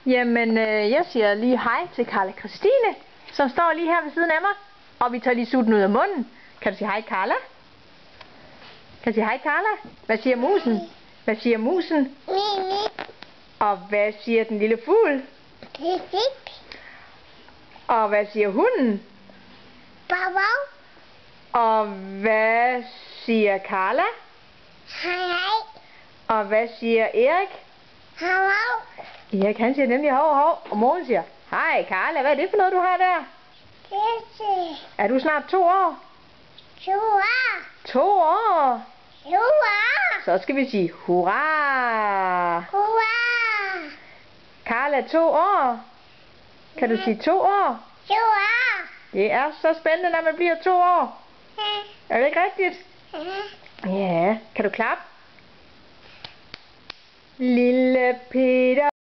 Jamen, jeg siger lige hej til Carla Christine, som står lige her ved siden af mig. Og vi tager lige sutten ud af munden. Kan du sige hej, Carla? Kan du sige hej, Carla? Hvad siger musen? Hvad siger musen? Og hvad siger den lille fugl? Og hvad siger hunden? Og hvad siger Carla? Hej. Og hvad siger Erik? Erik, han siger nemlig hov, hov. Og moren siger, hej Carla, hvad er det for noget, du har der? Er du snart 2 år? 2 år? Så skal vi sige hurra. Carla, 2 år. Kan du sige 2 år? Det er så spændende, når man bliver 2 år. Er det ikke rigtigt? Ja, kan du klappe? Lille Peter